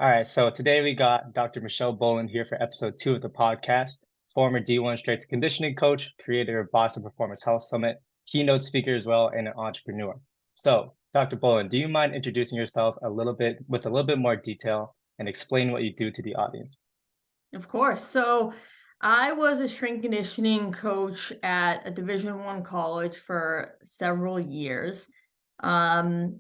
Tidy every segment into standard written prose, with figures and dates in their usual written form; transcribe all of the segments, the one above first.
All right, so today we got Dr. Michelle Boland here for episode 2 of the podcast, former D1 strength and conditioning coach, creator of Boston Performance Health Summit, keynote speaker as well, and an entrepreneur. So, Dr. Boland, do you mind introducing yourself a little bit with a little bit more detail and explain what you do to the audience? Of course. So I was a strength conditioning coach at a Division I college for several years.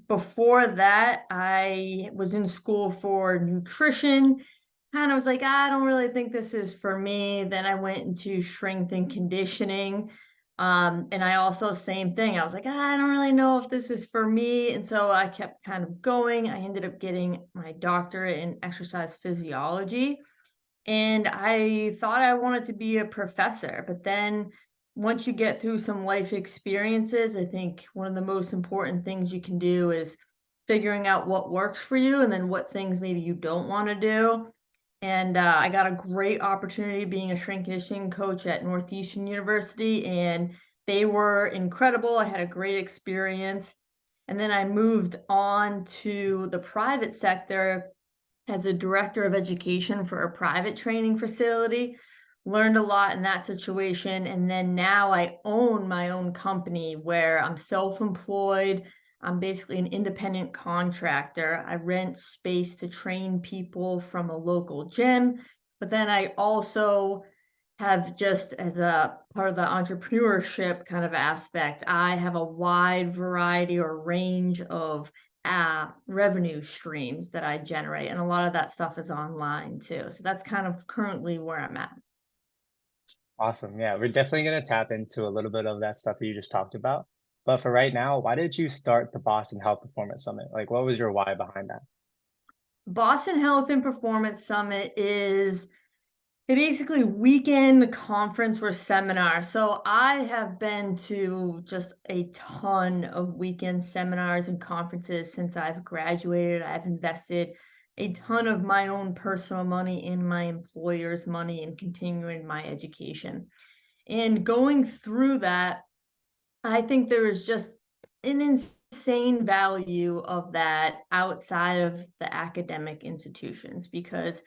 Before that, I was in school for nutrition. Kind of was like, I don't really think this is for me. Then I went into strength and conditioning. And I also, same thing. I was like, I don't really know if this is for me. And so I kept kind of going. I ended up getting my doctorate in exercise physiology. And I thought I wanted to be a professor, but then once you get through some life experiences, I think one of the most important things you can do is figuring out what works for you and then what things maybe you don't want to do. And I got a great opportunity being a strength conditioning coach at Northeastern University, and they were incredible. I had a great experience. And then I moved on to the private sector as a director of education for a private training facility. Learned a lot in that situation. And then now I own my own company where I'm self-employed. I'm basically an independent contractor. I rent space to train people from a local gym. But then I also have, just as a part of the entrepreneurship kind of aspect, I have a wide variety or range of revenue streams that I generate. And a lot of that stuff is online too. So that's kind of currently where I'm at. Awesome. Yeah, we're definitely going to tap into a little bit of that stuff that you just talked about. But for right now, why did you start the Boston Health Performance Summit? Like, what was your why behind that? Boston Health and Performance Summit is a basically weekend conference or seminar. So I have been to just a ton of weekend seminars and conferences since I've graduated. I've invested a ton of my own personal money in my employer's money and continuing my education. And going through that, I think there is just an insane value of that outside of the academic institutions, because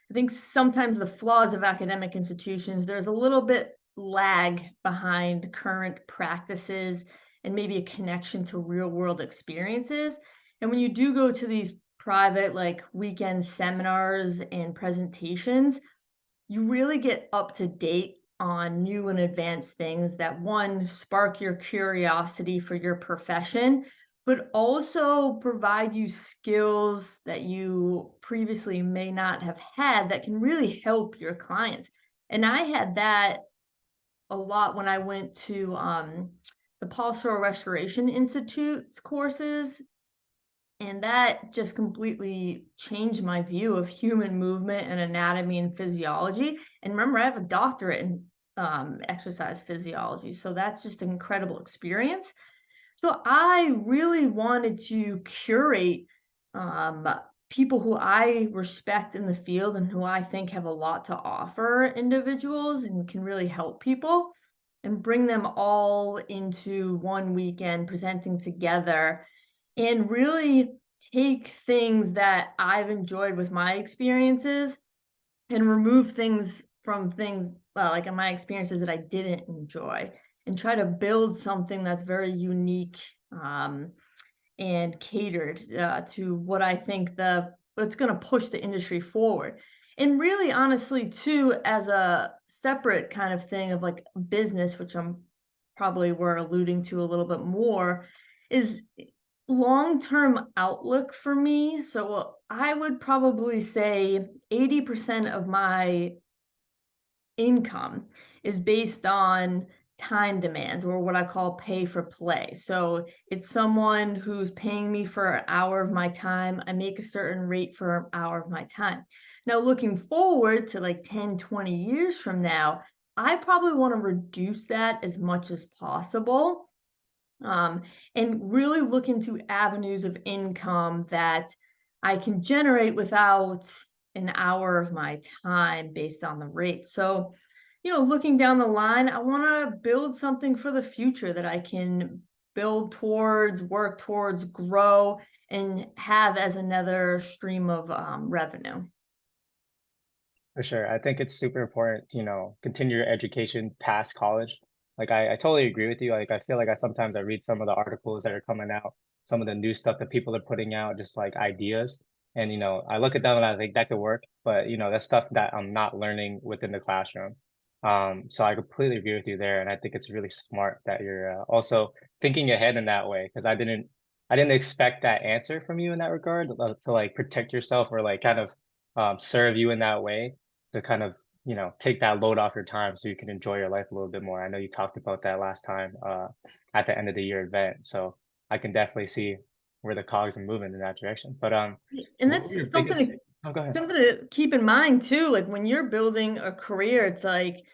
I think sometimes the flaws of academic institutions, there's a little bit lag behind current practices and maybe a connection to real world experiences. And when you do go to these private, like weekend seminars and presentations, you really get up to date on new and advanced things that, one, spark your curiosity for your profession, but also provide you skills that you previously may not have had that can really help your clients. And I had that a lot when I went to the Postural Restoration Institute's courses, and that just completely changed my view of human movement and anatomy and physiology. And remember, I have a doctorate in exercise physiology. So that's just an incredible experience. So I really wanted to curate um, people who I respect in the field and who I think have a lot to offer individuals and can really help people, and bring them all into one weekend presenting together and really take things that I've enjoyed with my experiences and remove things from things, like in my experiences, that I didn't enjoy, and try to build something that's very unique, and catered to what I think the what's going to push the industry forward. And really, honestly, too, as a separate kind of thing of like business, which I'm probably we're alluding to a little bit more, is long-term outlook for me. So I would probably say 80% of my income is based on time demands, or what I call pay for play. So it's someone who's paying me for an hour of my time. I make a certain rate for an hour of my time. Now, looking forward to like 10, 20 years from now, I probably want to reduce that as much as possible, um, and really look into avenues of income that I can generate without an hour of my time based on the rate. So, looking down the line, I want to build something for the future that I can build towards, work towards, grow, and have as another stream of revenue. For sure. I think it's super important to, continue your education past college. Like I totally agree with you. Like I feel like I sometimes I read some of the articles that are coming out, some of the new stuff that people are putting out, just like ideas. And I look at them and I think that could work, but that's stuff that I'm not learning within the classroom. So I completely agree with you there. And I think it's really smart that you're also thinking ahead in that way, because I didn't expect that answer from you in that regard, to like protect yourself or like kind of serve you in that way to kind of take that load off your time so you can enjoy your life a little bit more. I know you talked about that last time at the end of the year event, so I can definitely see where the cogs are moving in that direction. But And what were that's your something biggest? to Oh, go ahead. something to keep in mind too. Like when you're building a career, it's like,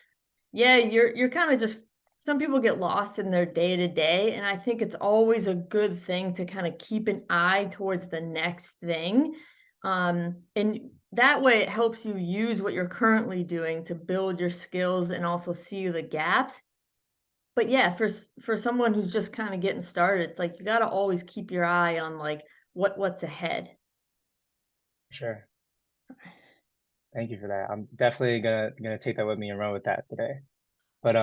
yeah, you're kind of just some people get lost in their day to day, and I think it's always a good thing to kind of keep an eye towards the next thing. And that way it helps you use what you're currently doing to build your skills and also see the gaps. But yeah, for someone who's just kind of getting started, it's like you got to always keep your eye on like what's ahead. Sure. Thank you for that. I'm definitely gonna take that with me and run with that today. But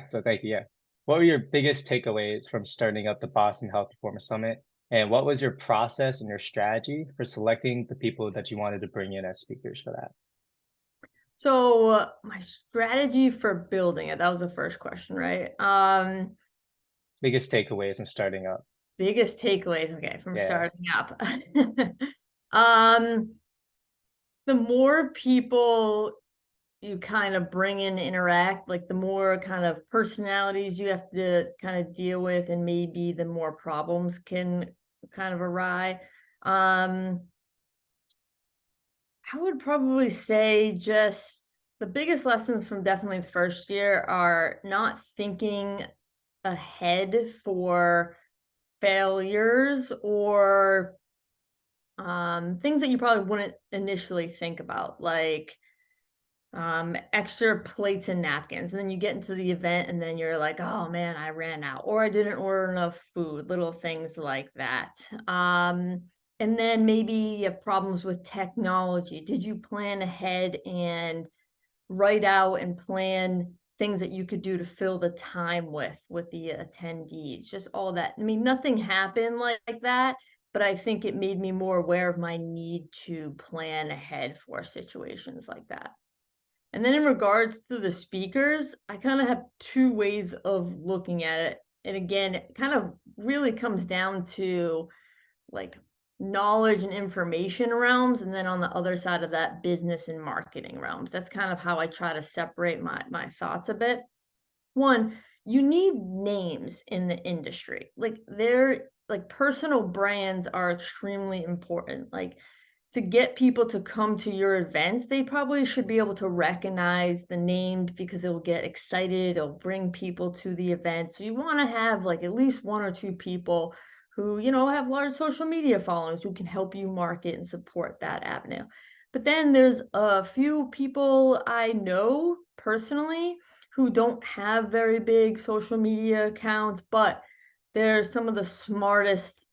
so thank you. Yeah. What were your biggest takeaways from starting up the Boston Health Performance Summit? And what was your process and your strategy for selecting the people that you wanted to bring in as speakers for that? So my strategy for building it, that was the first question, right? Biggest takeaways from starting up. Biggest takeaways, okay, from Yeah, starting up. Um, the more people you kind of bring in, interact, like the more kind of personalities you have to kind of deal with, and maybe the more problems can kind of arise. Um, I would probably say just the biggest lessons from definitely the first year are not thinking ahead for failures or things that you probably wouldn't initially think about, like extra plates and napkins. And then you get into the event and then you're like, oh man, I ran out, or I didn't order enough food, little things like that. And then maybe you have problems with technology. Did you plan ahead and write out and plan things that you could do to fill the time with the attendees, just all that. I mean, nothing happened like that, but I think it made me more aware of my need to plan ahead for situations like that. And then in regards to the speakers, I kind of have two ways of looking at it. And again, it kind of really comes down to like knowledge and information realms, and then on the other side of that, business and marketing realms. That's kind of how I try to separate my thoughts a bit. One, you need names in the industry. Like they're like personal brands are extremely important. Like to get people to come to your events, they probably should be able to recognize the name because it will get excited, it'll bring people to the event. So you want to have like at least one or two people who, have large social media followings who can help you market and support that avenue. But then there's a few people I know personally who don't have very big social media accounts, but they're some of the smartest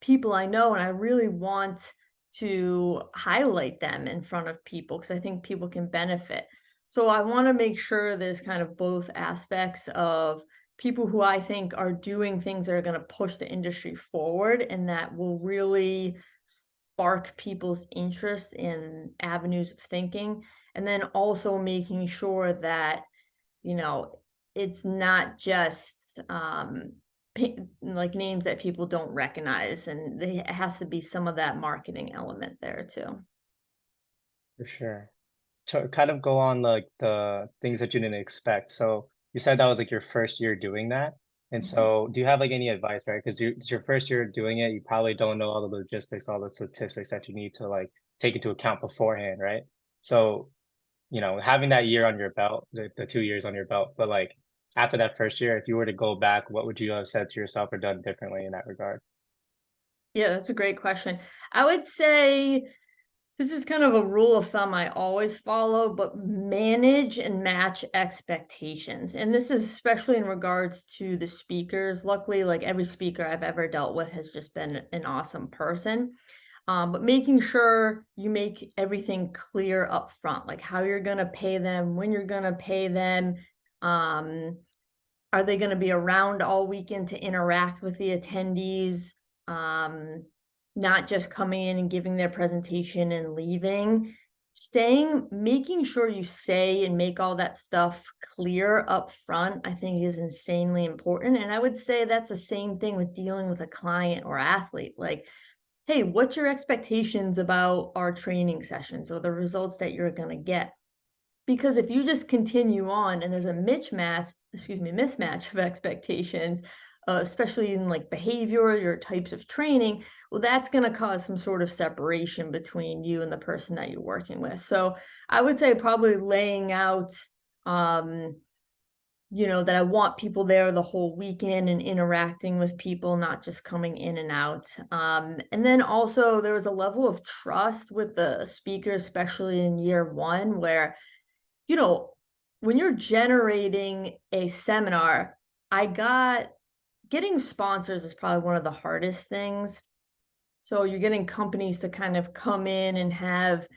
people I know, and I really want to highlight them in front of people because I think people can benefit. So I want to make sure there's kind of both aspects of people who I think are doing things that are going to push the industry forward and that will really spark people's interest in avenues of thinking. And then also making sure that, you know, it's not just like names that people don't recognize, and it has to be some of that marketing element there too. for sure. To kind of go on like the things that you didn't expect. So you said that was like your first year doing that. And Mhm. so do you have like any advice, right? Because it's your first year doing it, you probably don't know all the logistics, all the statistics that you need to like take into account beforehand, right? So, having that year on your belt, the 2 years on your belt, but like after that first year, if you were to go back, what would you have said to yourself or done differently in that regard? Yeah, that's a great question. I would say This is kind of a rule of thumb I always follow, but manage and match expectations. And this is especially in regards to the speakers. Luckily, like every speaker I've ever dealt with has just been an awesome person. But making sure you make everything clear up front, like how you're going to pay them, when you're going to pay them. Um, are they going to be around all weekend to interact with the attendees? Um, Not just coming in and giving their presentation and leaving. Making sure you say and make all that stuff clear up front, I think is insanely important. And I would say that's the same thing with dealing with a client or athlete. Like, hey, what's your expectations about our training sessions or the results that you're going to get? Because if you just continue on and there's a mismatch of expectations, especially in like behavior, your types of training, well, that's going to cause some sort of separation between you and the person that you're working with. So I would say probably laying out, um, that I want people there the whole weekend and interacting with people, not just coming in and out. And then also there was a level of trust with the speaker, especially in year one, where you know, when you're generating a seminar, getting sponsors is probably one of the hardest things. So you're getting companies to kind of come in and have,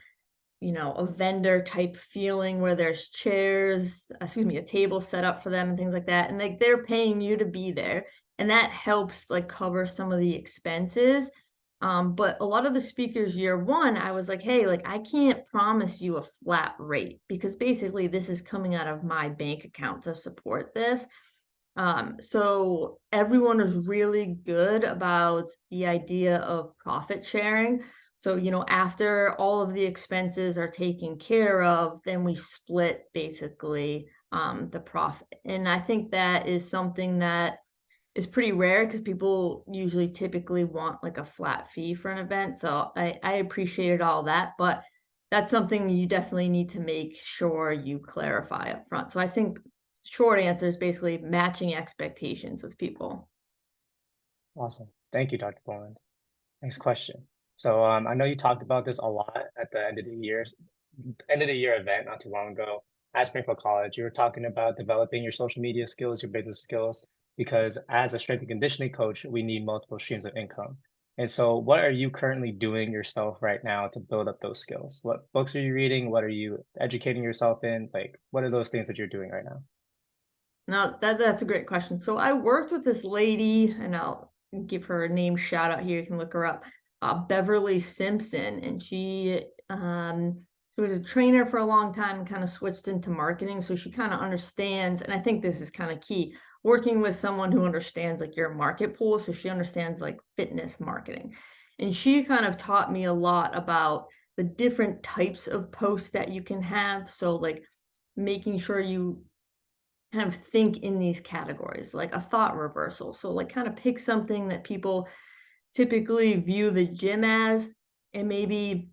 a vendor type feeling where there's a table set up for them and things like that. And like they're paying you to be there. And that helps like cover some of the expenses. But a lot of the speakers year one, I was like, hey, like I can't promise you a flat rate because basically this is coming out of my bank account to support this. So everyone was really good about the idea of profit sharing. So, after all of the expenses are taken care of, then we split basically the profit. And I think that is something that is pretty rare because people usually typically want like a flat fee for an event. So I appreciated all that, but that's something you definitely need to make sure you clarify up front. So I think short answer is basically matching expectations with people. Awesome. Thank you, Dr. Boland. Next question. So I know you talked about this a lot at the end of the year event not too long ago at Springfield College. You were talking about developing your social media skills, your business skills, because as a strength and conditioning coach, we need multiple streams of income. And so what are you currently doing yourself right now to build up those skills? What books are you reading? What are you educating yourself in? Like, what are those things that you're doing right now? Now that's a great question. So I worked with this lady, and I'll give her a name shout out here. You can look her up, Beverly Simpson, and she was a trainer for a long time and kind of switched into marketing. So she kind of understands, and I think this is kind of key, working with someone who understands like your market pool. So she understands like fitness marketing, and she kind of taught me a lot about the different types of posts that you can have. So like making sure you kind of think in these categories, like a thought reversal. So, like, kind of pick something that people typically view the gym as, and maybe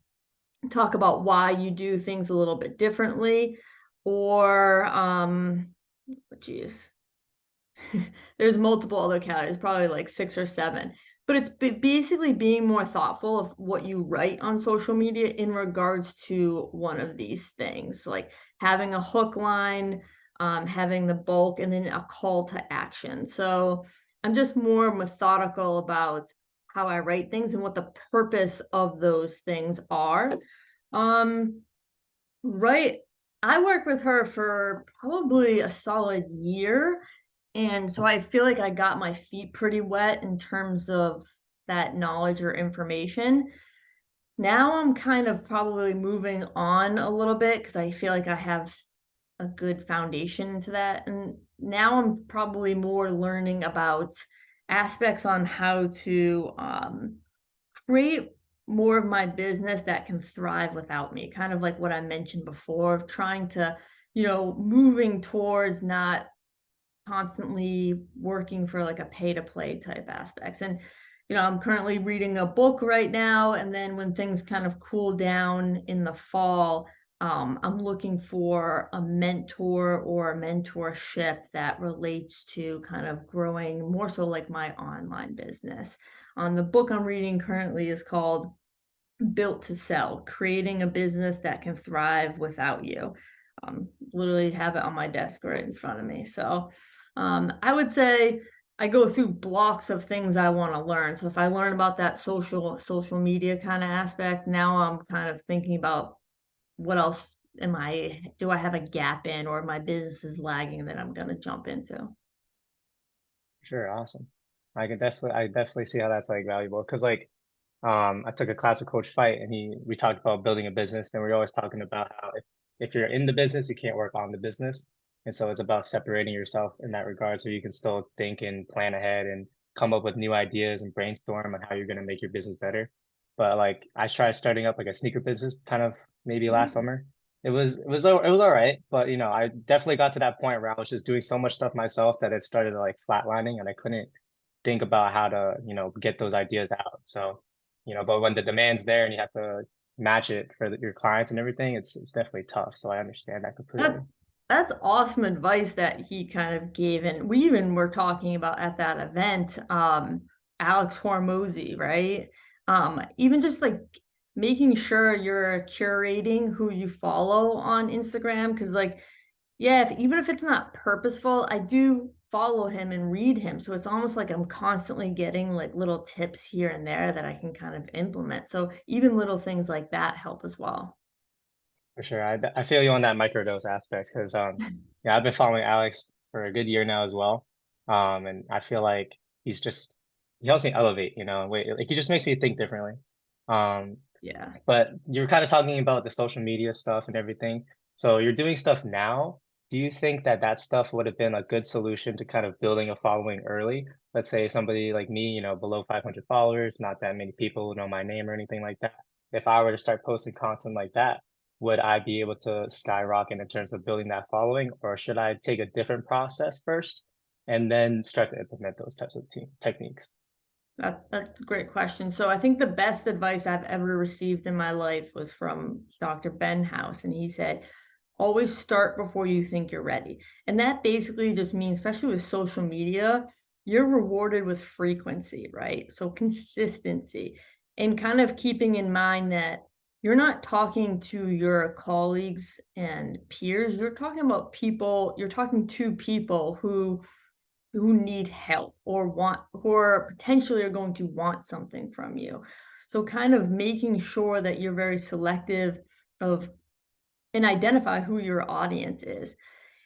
talk about why you do things a little bit differently. Or, geez, there's multiple other categories, probably like 6 or 7. But it's basically being more thoughtful of what you write on social media in regards to one of these things, like having a hook line, having the bulk, and then a call to action. So I'm just more methodical about how I write things and what the purpose of those things are. Um, right. I worked with her for probably a solid year. And so I feel like I got my feet pretty wet in terms of that knowledge or information. Now I'm kind of probably moving on a little bit because I feel like I have a good foundation into that. And now I'm probably more learning about aspects on how to create more of my business that can thrive without me, kind of like what I mentioned before, of trying to, moving towards not constantly working for like a pay to play type aspects. And I'm currently reading a book right now, and then when things kind of cool down in the fall, I'm looking for a mentor or a mentorship that relates to kind of growing more so like my online business. The book I'm reading currently is called built to sell, creating a business that can thrive without you. Literally have it on my desk right in front of me. So I would say I go through blocks of things I want to learn. So if I learn about that social media kind of aspect, now I'm kind of thinking about what else do I have a gap in, or my business is lagging that I'm going to jump into. Sure, awesome. I definitely see how that's like valuable because like I took a class with Coach Fight and we talked about building a business and we are always talking about how if you're in the business, you can't work on the business. And so it's about separating yourself in that regard so you can still think and plan ahead and come up with new ideas and brainstorm on how you're gonna make your business better. But like I tried starting up like a sneaker business kind of maybe last Mm. summer. It was all right, but you know, I definitely got to that point where I was just doing so much stuff myself that it started like flatlining and I couldn't think about how to, get those ideas out. So, but when the demand's there and you have to match it for your clients and everything, it's definitely tough. So I understand that That's completely. that's awesome advice that he kind of gave, and we even were talking about at that event, Alex Hormozy, right? Even just like making sure you're curating who you follow on Instagram, because like, yeah, even if it's not purposeful, I do follow him and read him, so it's almost like I'm constantly getting like little tips here and there that I can kind of implement. So even little things like that help as well. For sure. I feel you on that microdose aspect because yeah, I've been following Alex for a good year now as well. And I feel like he helps me elevate, wait, like he just makes me think differently. Um, Yeah. But you were kind of talking about the social media stuff and everything. So you're doing stuff now. Do you think that that stuff would have been a good solution to kind of building a following early? Let's say somebody like me, below 500 followers, not that many people who know my name or anything like that. If I were to start posting content like that, would I be able to skyrocket in terms of building that following, or should I take a different process first and then start to implement those types of techniques? That's a great question. So I think the best advice I've ever received in my life was from Dr. Ben House, and he said, always start before you think you're ready. And that basically just means, especially with social media, you're rewarded with frequency, right? So consistency, and kind of keeping in mind that you're not talking to your colleagues and peers, you're talking to people who need help or who are potentially are going to want something from you. So kind of making sure that you're very selective of and identify who your audience is.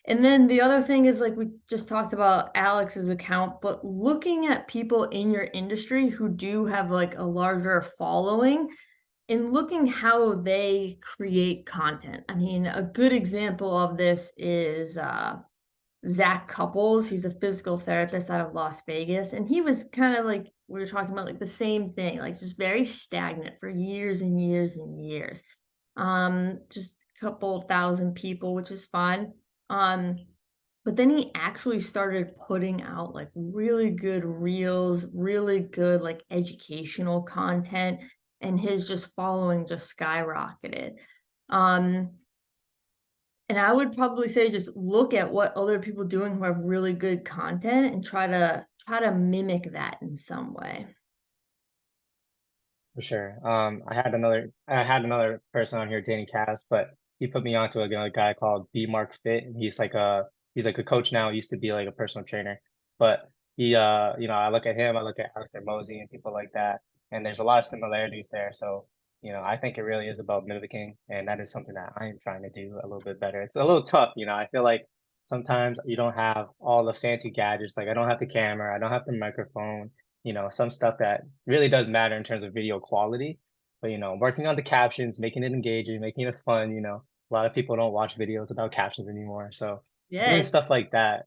And then the other thing is, like we just talked about Alex's account, but looking at people in your industry who do have like a larger following and looking how they create content. I mean, a good example of this is Zach Couples. He's a physical therapist out of Las Vegas. And he was kind of like, we were talking about like the same thing, like just very stagnant for years and years and years. Just a couple thousand people, which is fun. Um, but then he actually started putting out like really good reels, really good like educational content, and his just following just skyrocketed. Um, and I would probably say just look at what other people doing who have really good content and try to mimic that in some way. For sure. I had another person on here, Danny Cass, but he put me onto another guy called B Mark Fit, and he's like a coach now. He used to be like a personal trainer, but I look at him, I look at Alex Mosey and people like that, and there's a lot of similarities there. So, I think it really is about mimicking, and that is something that I am trying to do a little bit better. It's a little tough, I feel like sometimes you don't have all the fancy gadgets. Like I don't have the camera, I don't have the microphone, some stuff that really does matter in terms of video quality. But working on the captions, making it engaging, making it fun, a lot of people don't watch videos without captions anymore. So Yeah, doing stuff like that.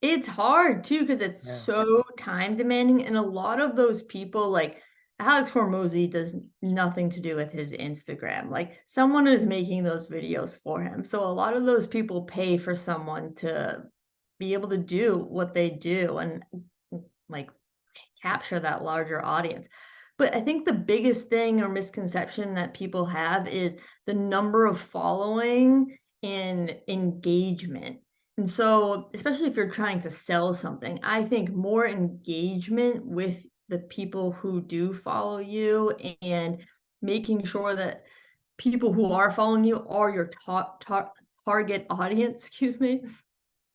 it's hard too because it's Yeah. so time demanding, and a lot of those people, like Alex Hormozy, does nothing to do with his Instagram. Like someone is making those videos for him. So a lot of those people pay for someone to be able to do what they do and like capture that larger audience. But I think the biggest thing or misconception that people have is the number of following and engagement. And so, especially if you're trying to sell something, I think more engagement with the people who do follow you and making sure that people who are following you are your target audience, excuse me,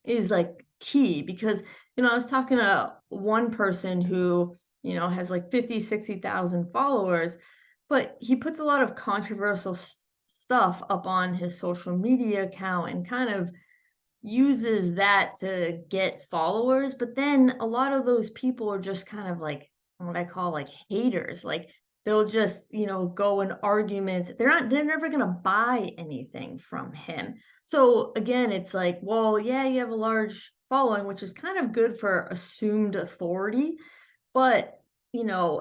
is like key because, I was talking to one person who, has like 50, 60,000 followers, but he puts a lot of controversial stuff up on his social media account and kind of uses that to get followers. But then a lot of those people are just kind of like what I call like haters. Like they'll just, go in arguments. They're never gonna buy anything from him. So again, it's like, well, yeah, you have a large following, which is kind of good for assumed authority. But,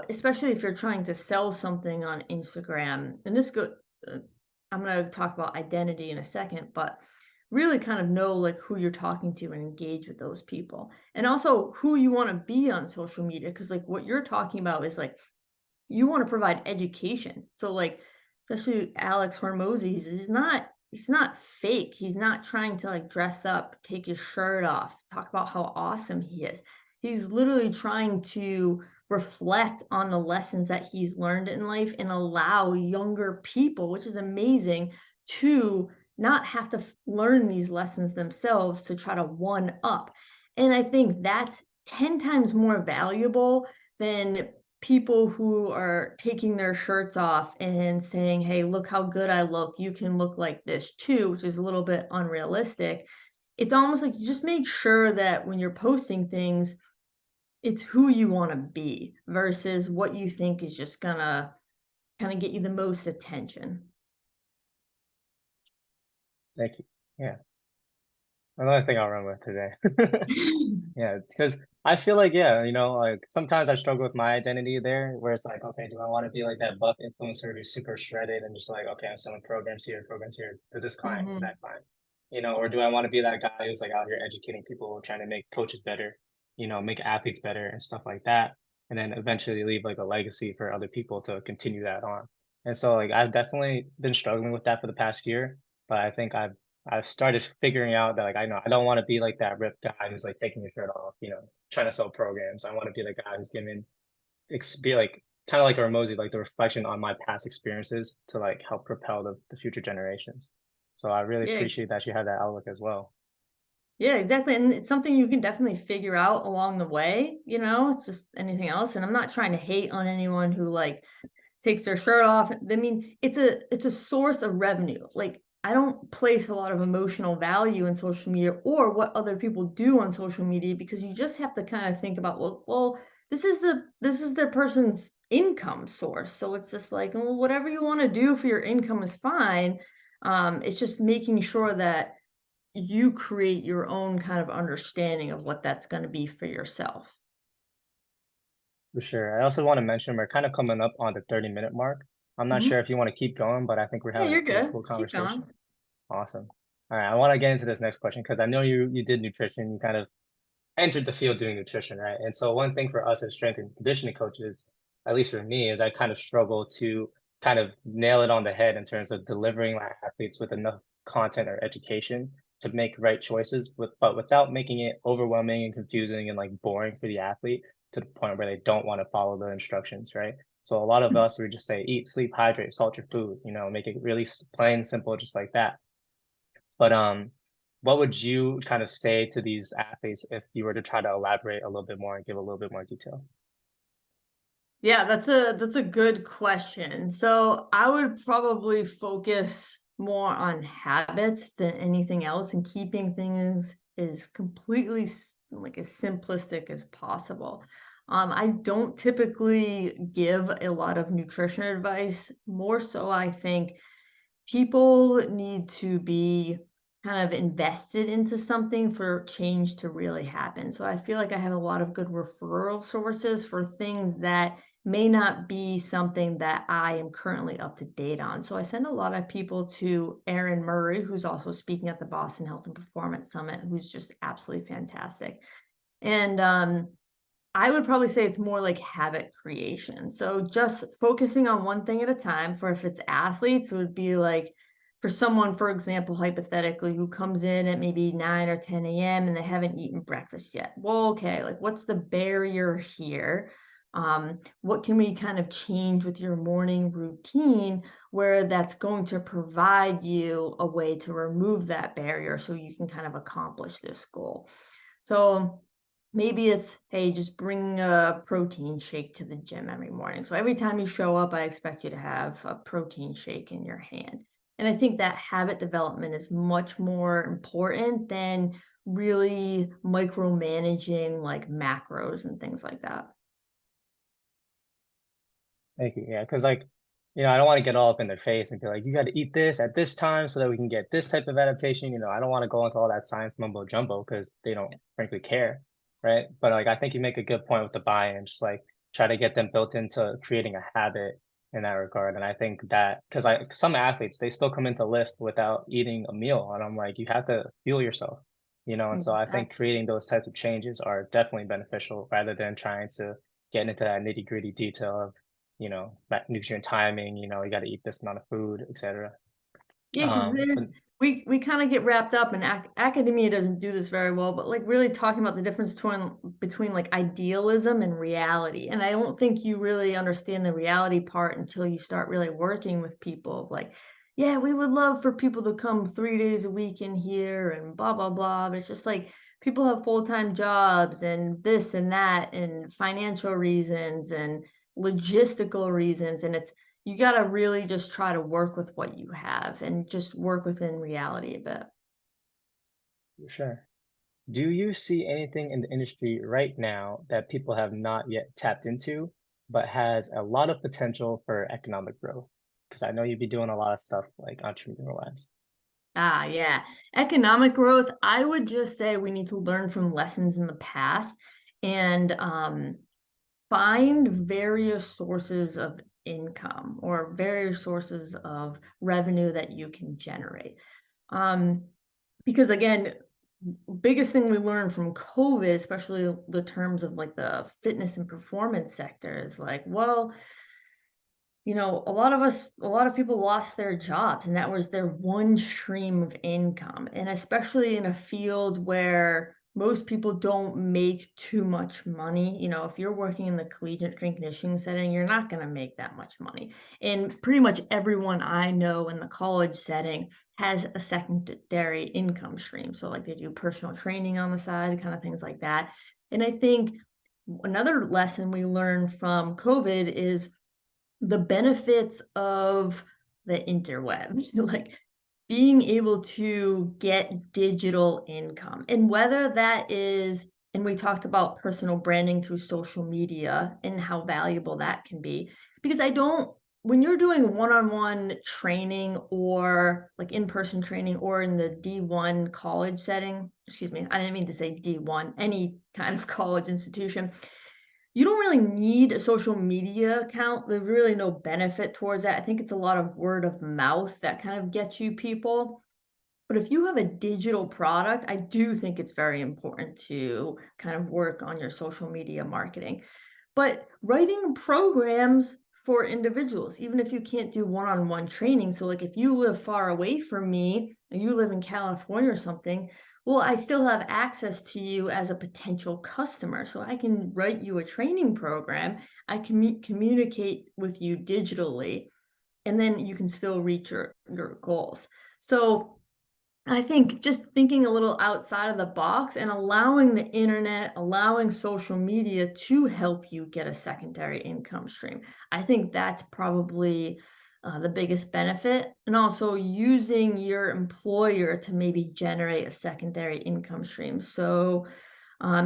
especially if you're trying to sell something on Instagram, and uh, I'm going to talk about identity in a second, but really kind of know like who you're talking to and engage with those people. And also who you want to be on social media. Cause like what you're talking about is like you want to provide education. So like, especially Alex Hormozy, he's not fake. He's not trying to like dress up, take his shirt off, talk about how awesome he is. He's literally trying to reflect on the lessons that he's learned in life and allow younger people, which is amazing, to not have to learn these lessons themselves to try to one up. And I think that's 10 times more valuable than people who are taking their shirts off and saying, "Hey, look how good I look. You can look like this too," which is a little bit unrealistic. It's almost like you just make sure that when you're posting things, it's who you want to be versus what you think is just gonna kind of get you the most attention. Thank you. Yeah. Another thing I'll run with today. Yeah, because I feel like, yeah, like sometimes I struggle with my identity there, where it's like, okay, do I want to be like that buff influencer who's super shredded and just like, okay, I'm selling programs here for this client, for Mhm. that client, or do I want to be that guy who's like out here educating people, trying to make coaches better, make athletes better and stuff like that, and then eventually leave like a legacy for other people to continue that on. And so like I've definitely been struggling with that for the past year, but I think I've started figuring out that like I know I don't want to be like that ripped guy who's like taking his shirt off, trying to sell programs. I want to be the guy who's giving be like kind of like a Ramosi, like the reflection on my past experiences to like help propel the future generations. So I really Yeah, appreciate that you had that outlook as well. yeah, exactly. And it's something you can definitely figure out along the way, it's just anything else. And I'm not trying to hate on anyone who like takes their shirt off. I mean, it's a source of revenue. Like I don't place a lot of emotional value in social media or what other people do on social media because you just have to kind of think about, well, this is the person's income source. So it's just like, well, whatever you want to do for your income is fine. It's just making sure that you create your own kind of understanding of what that's going to be for yourself. For sure. I also want to mention we're kind of coming up on the 30-minute mark. I'm not Mhm. sure if you want to keep going, but I think we're Yeah, having a you're pretty good. cool Keep conversation. going. Awesome. All right, I want to get into this next question because I know you did nutrition. You kind of entered the field doing nutrition, right? And so one thing for us as strength and conditioning coaches, at least for me, is I kind of struggle to kind of nail it on the head in terms of delivering my athletes with enough content or education to make right choices, but without making it overwhelming and confusing and like boring for the athlete to the point where they don't want to follow the instructions, right? So a lot of us, we just say eat, sleep, hydrate, salt your food, make it really plain, simple, just like that. But what would you kind of say to these athletes if you were to try to elaborate a little bit more and give a little bit more detail? Yeah, that's a good question. So I would probably focus more on habits than anything else and keeping things as completely like as simplistic as possible. I don't typically give a lot of nutrition advice. More so, I think people need to be kind of invested into something for change to really happen. So I feel like I have a lot of good referral sources for things that may not be something that I am currently up to date on. So I send a lot of people to Erin Murray, who's also speaking at the Boston Health and Performance Summit, who's just absolutely fantastic. And I would probably say it's more like habit creation. So just focusing on one thing at a time. For if it's athletes, it would be like for someone, for example, hypothetically, who comes in at maybe 9 or 10 a.m. and they haven't eaten breakfast yet. Well, okay, like what's the barrier here? What can we kind of change with your morning routine where that's going to provide you a way to remove that barrier so you can kind of accomplish this goal? So maybe it's, hey, just bring a protein shake to the gym every morning. So every time you show up, I expect you to have a protein shake in your hand. And I think that habit development is much more important than really micromanaging like macros and things like that. Thank you. Yeah, because like, I don't want to get all up in their face and be like, you got to eat this at this time so that we can get this type of adaptation. I don't want to go into all that science mumbo jumbo because they don't frankly care, right? But like, I think you make a good point with the buy-in, just like try to get them built into creating a habit in that regard. And I think that because some athletes they still come into lift without eating a meal, and I'm like, you have to fuel yourself, and so I think creating those types of changes are definitely beneficial rather than trying to get into that nitty-gritty detail of nutrient timing, you got to eat this amount of food, etc. Yeah, because But there's we kind of get wrapped up in academia doesn't do this very well, but like really talking about the difference between like idealism and reality. And I don't think you really understand the reality part until you start really working with people of like, yeah, we would love for people to come 3 days a week in here and blah blah blah. But it's just like people have full-time jobs and this and that and financial reasons and logistical reasons. And you got to really just try to work with what you have and just work within reality a bit. for sure. Do you see anything in the industry right now that people have not yet tapped into, but has a lot of potential for economic growth? Because I know you'd be doing a lot of stuff like entrepreneur-wise. Ah, yeah. Economic growth, I would just say we need to learn from lessons in the past and find various sources of income or various sources of revenue that you can generate. Um, because again, biggest thing we learned from COVID, especially the terms of like the fitness and performance sector, is like, well, a lot of people lost their jobs and that was their one stream of income. And especially in a field where most people don't make too much money. If you're working in the collegiate strength conditioning setting, you're not going to make that much money. And pretty much everyone I know in the college setting has a secondary income stream. So like they do personal training on the side, kind of things like that. And I think another lesson we learned from COVID is the benefits of the interweb, like being able to get digital income. And whether that is, and we talked about personal branding through social media and how valuable that can be, because when you're doing one-on-one training or like in-person training or in the D1 college setting, excuse me, I didn't mean to say D1, any kind of college institution, you don't really need a social media account. There's really no benefit towards that. I think it's a lot of word of mouth that kind of gets you people. But if you have a digital product, I do think it's very important to kind of work on your social media marketing. But writing programs for individuals, even if you can't do one-on-one training. So like if you live far away from me and you live in California or something, well, I still have access to you as a potential customer. So I can write you a training program. I can communicate with you digitally, and then you can still reach your goals. So I think just thinking a little outside of the box and allowing the internet, allowing social media to help you get a secondary income stream. I think that's probably the biggest benefit. And also using your employer to maybe generate a secondary income stream. So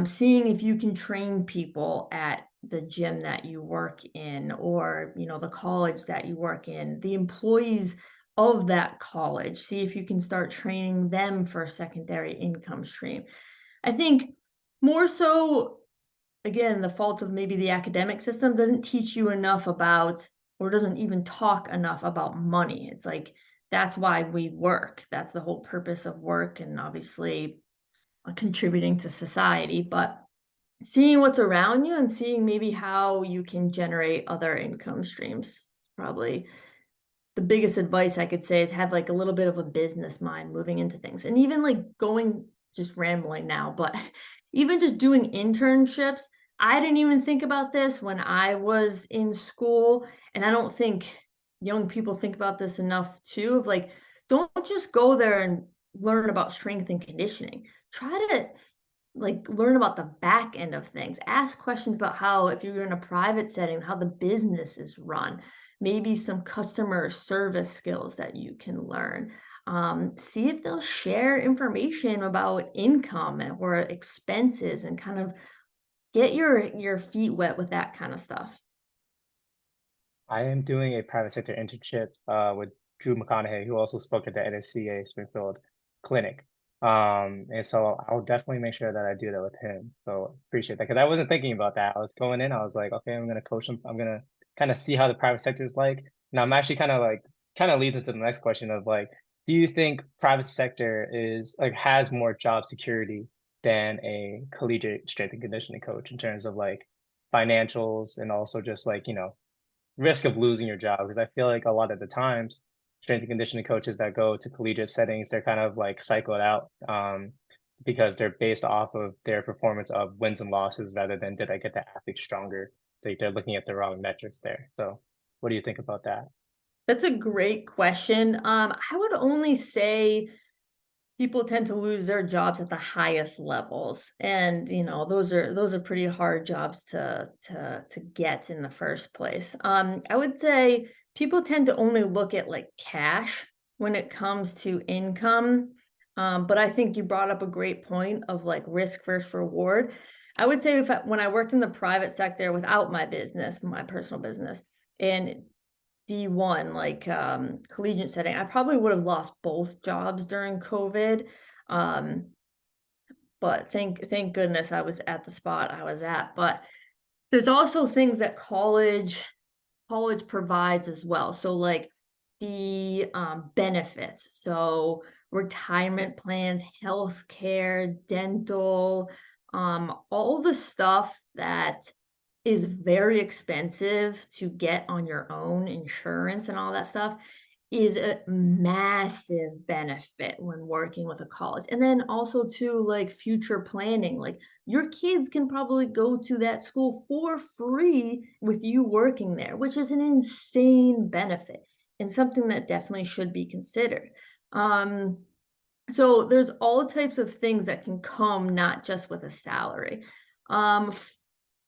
seeing if you can train people at the gym that you work in or the college that you work in, the employees of that college, see if you can start training them for a secondary income stream. I think more so, again, the fault of maybe the academic system doesn't teach you enough about or doesn't even talk enough about money. It's like that's why we work. That's the whole purpose of work and obviously contributing to society, but seeing what's around you and seeing maybe how you can generate other income streams. It's probably the biggest advice I could say is have like a little bit of a business mind moving into things. And even like just rambling now, but even just doing internships, I didn't even think about this when I was in school, and I don't think young people think about this enough too, of like, don't just go there and learn about strength and conditioning. Try to like learn about the back end of things. Ask questions about how, if you're in a private setting, how the business is run, maybe some customer service skills that you can learn. See if they'll share information about income or expenses and kind of get your feet wet with that kind of stuff. I am doing a private sector internship with Drew McConaughey, who also spoke at the NSCA Springfield clinic. And so I'll definitely make sure that I do that with him. So appreciate that because I wasn't thinking about that. I was going in, I was like, okay, I'm gonna coach him. I'm gonna kind of see how the private sector is like. Now I'm actually kind of leads into the next question of like, do you think private sector is like has more job security than a collegiate strength and conditioning coach in terms of like financials and also just like, risk of losing your job? Because I feel like a lot of the times strength and conditioning coaches that go to collegiate settings, they're kind of like cycled out because they're based off of their performance of wins and losses rather than did I get the athlete stronger? They're looking at the wrong metrics there. So what do you think about that? That's a great question. I would only say people tend to lose their jobs at the highest levels, and those are pretty hard jobs to get in the first place. I would say people tend to only look at like cash when it comes to income. But I think you brought up a great point of like risk versus reward. I would say when I worked in the private sector without my business, my personal business, and D1, like, collegiate setting, I probably would have lost both jobs during COVID, um, but thank goodness I was at the spot I was at. But there's also things that college provides as well. So, like, the, benefits, so retirement plans, healthcare, dental, all the stuff that is very expensive to get on your own, insurance and all that stuff, is a massive benefit when working with a college. And then also too, like future planning, like your kids can probably go to that school for free with you working there, which is an insane benefit and something that definitely should be considered. Um, so there's all types of things that can come not just with a salary.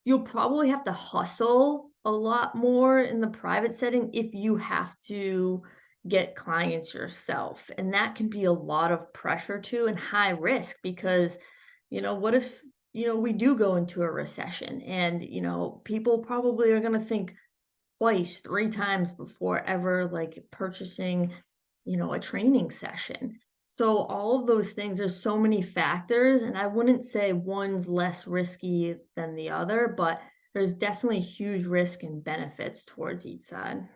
You'll probably have to hustle a lot more in the private setting if you have to get clients yourself, and that can be a lot of pressure too and high risk because, what if, we do go into a recession and, people probably are gonna think twice, 3 times before ever, like, purchasing, a training session. So all of those things, there's so many factors, and I wouldn't say one's less risky than the other, but there's definitely huge risk and benefits towards each side.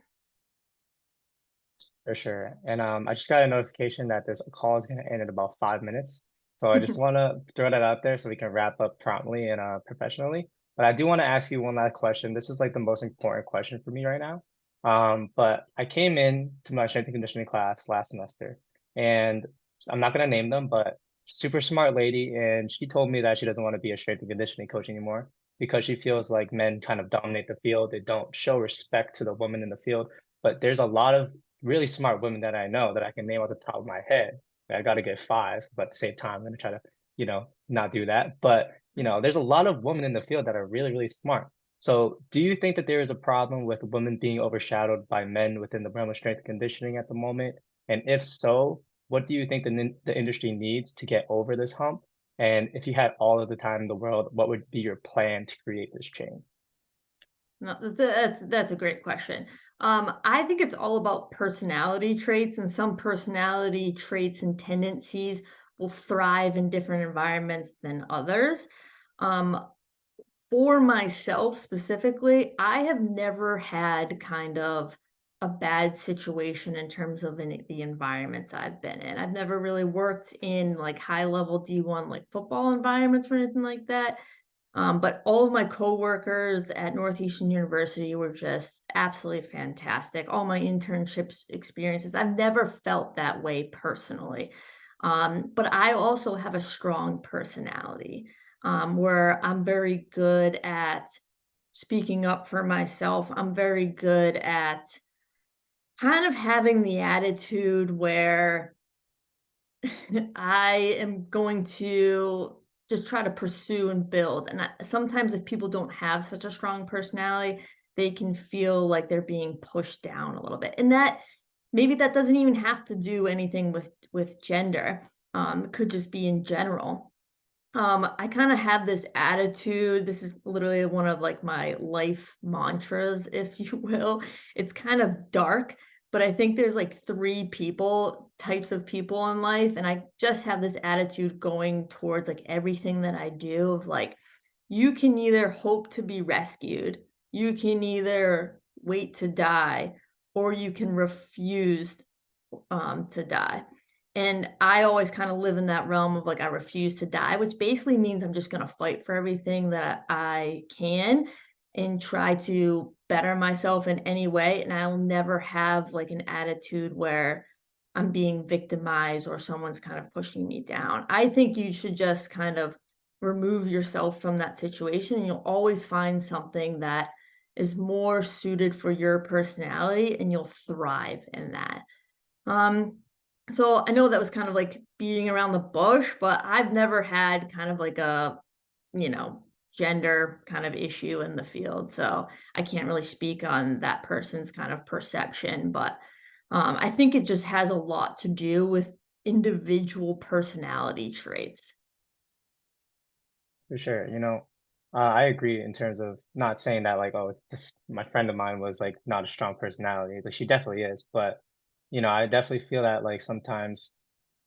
For sure. And I just got a notification that this call is going to end in about 5 minutes. So I just want to throw that out there so we can wrap up promptly and professionally. But I do want to ask you one last question. This is like the most important question for me right now. But I came in to my strength and conditioning class last semester, and I'm not going to name them, but super smart lady, and she told me that she doesn't want to be a strength and conditioning coach anymore because she feels like men kind of dominate the field. They don't show respect to the women in the field. But there's a lot of really smart women that I know that I can name off the top of my head. I got to get five, but at the same time, I'm going to try to, not do that. But, there's a lot of women in the field that are really, really smart. So do you think that there is a problem with women being overshadowed by men within the realm of strength and conditioning at the moment? And if so, what do you think the industry needs to get over this hump? And if you had all of the time in the world, what would be your plan to create this change? No, that's a great question. I think it's all about personality traits, and some personality traits and tendencies will thrive in different environments than others. Um, for myself specifically, I have never had kind of a bad situation in terms of the environments I've been in. I've never really worked in like high level D1 like football environments or anything like that. But all of my coworkers at Northeastern University were just absolutely fantastic. All my internships experiences, I've never felt that way personally. But I also have a strong personality. where I'm very good at speaking up for myself. I'm very good at kind of having the attitude where I am going to just try to pursue and build. And sometimes, if people don't have such a strong personality, they can feel like they're being pushed down a little bit. And that maybe that doesn't even have to do anything with gender. It could just be in general. I kind of have this attitude. This is literally one of like my life mantras, if you will. It's kind of dark, but I think there's like types of people in life. And I just have this attitude going towards like everything that I do of like, you can either hope to be rescued, you can either wait to die, or you can refuse to die. And I always kind of live in that realm of like, I refuse to die, which basically means I'm just going to fight for everything that I can and try to better myself in any way. And I'll never have like an attitude where I'm being victimized or someone's kind of pushing me down. I think you should just kind of remove yourself from that situation, and you'll always find something that is more suited for your personality, and you'll thrive in that. Um, so I know that was kind of like beating around the bush, but I've never had kind of like a, you know, gender kind of issue in the field. So I can't really speak on that person's kind of perception, but I think it just has a lot to do with individual personality traits. For sure. I agree in terms of not saying that like, oh, it's just my friend of mine was like not a strong personality. Like she definitely is, but I definitely feel that like sometimes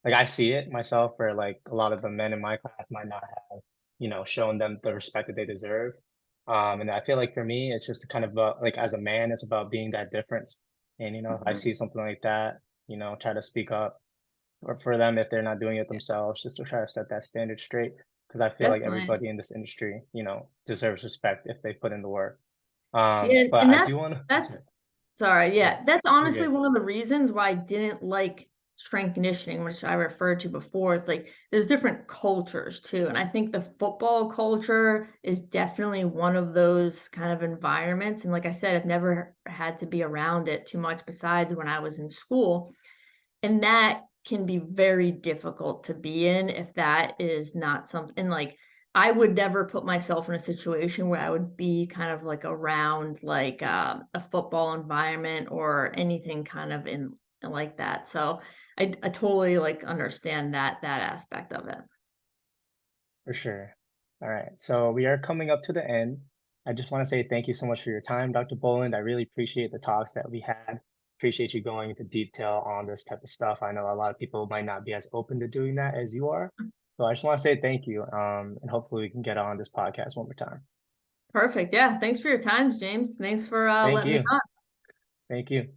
like I see it myself where like a lot of the men in my class might not have, shown them the respect that they deserve. And I feel like for me, it's just kind of like as a man, it's about being that difference. And if I Mhm. see something like that, try to speak up or for them if they're not doing it themselves, just to try to set that standard straight. Because I feel like Definitely. everybody in this industry, deserves respect if they put in the work. Yeah, But and I do want to, I'm that's sorry. sorry, Yeah, yeah, that's you're honestly good. one of the reasons why I didn't like strength conditioning, which I referred to before. It's like there's different cultures too, and I think the football culture is definitely one of those kind of environments. And like I said, I've never had to be around it too much besides when I was in school. And that can be very difficult to be in if that is not something like I would never put myself in a situation where I would be kind of like around like a football environment or anything kind of in like that. So I totally like understand that aspect of it. For sure. All right. So we are coming up to the end. I just want to say thank you so much for your time, Dr. Boland. I really appreciate the talks that we had. Appreciate you going into detail on this type of stuff. I know a lot of people might not be as open to doing that as you are. So I just want to say thank you. And hopefully we can get on this podcast one more time. Perfect. Yeah. Thanks for your time, James. Thanks for Thank letting me you. on. Thank you.